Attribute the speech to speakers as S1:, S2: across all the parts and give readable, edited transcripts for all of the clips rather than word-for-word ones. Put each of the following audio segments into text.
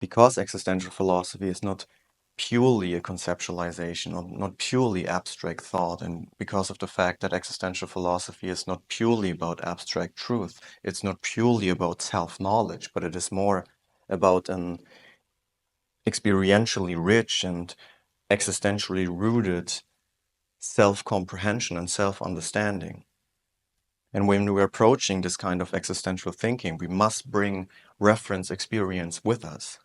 S1: because existential philosophy is not purely a conceptualization or not purely abstract thought, and because of the fact that existential philosophy is not purely about abstract truth, it's not purely about self-knowledge, but it is more about an experientially rich and existentially rooted self-comprehension and self-understanding. And when we're approaching this kind of existential thinking, we must bring reference experience with us.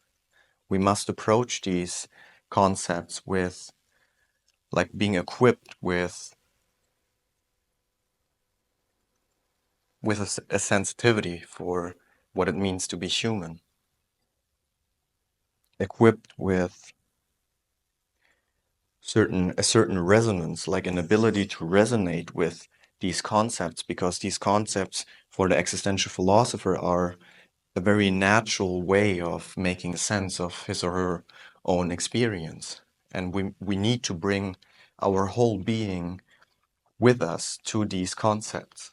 S1: We must approach these concepts with, like, being equipped with a sensitivity for what it means to be human, equipped with a certain resonance, like an ability to resonate with these concepts, because these concepts for the existential philosopher are a very natural way of making sense of his or her own experience. And we need to bring our whole being with us to these concepts.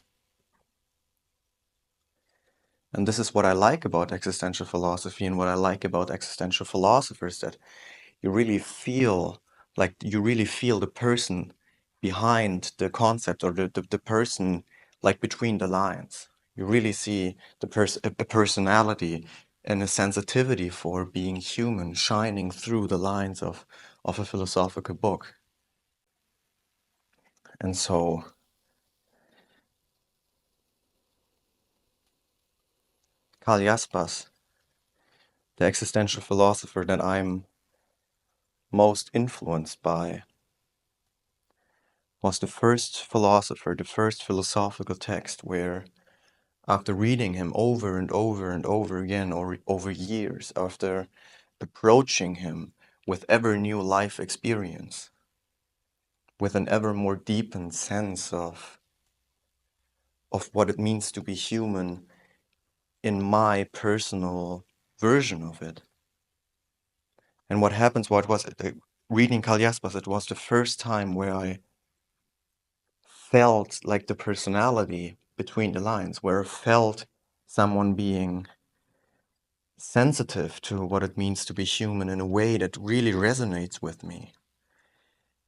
S1: And this is what I like about existential philosophy and what I like about existential philosophers, that you really feel the person behind the concept, or the person like between the lines. You really see a personality and a sensitivity for being human shining through the lines of a philosophical book. And so Karl Jaspers, the existential philosopher that I'm most influenced by, was the first philosopher, the first philosophical text where, after reading him over and over and over again, or over years, after approaching him with ever new life experience, with an ever more deepened sense of what it means to be human in my personal version of it. And what happens, reading Karl Jaspers, it was the first time where I felt like the personality between the lines, where I felt someone being sensitive to what it means to be human in a way that really resonates with me.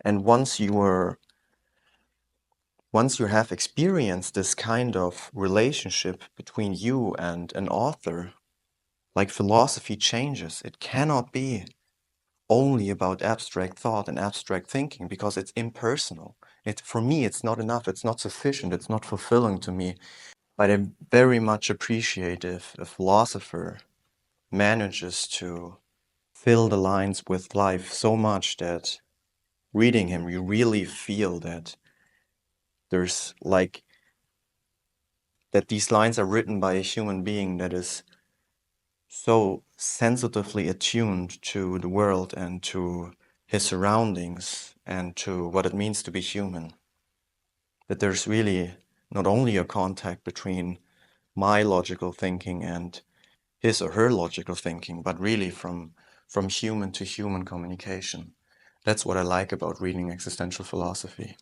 S1: And once you have experienced this kind of relationship between you and an author, like, philosophy changes. It cannot be only about abstract thought and abstract thinking, because it's impersonal. For me, it's not enough. It's not sufficient. It's not fulfilling to me. But I very much appreciate if a philosopher manages to fill the lines with life so much that reading him, you really feel that there's that these lines are written by a human being that is so sensitively attuned to the world and to his surroundings and to what it means to be human. That there's really not only a contact between my logical thinking and his or her logical thinking, but really from human to human communication. That's what I like about reading existential philosophy.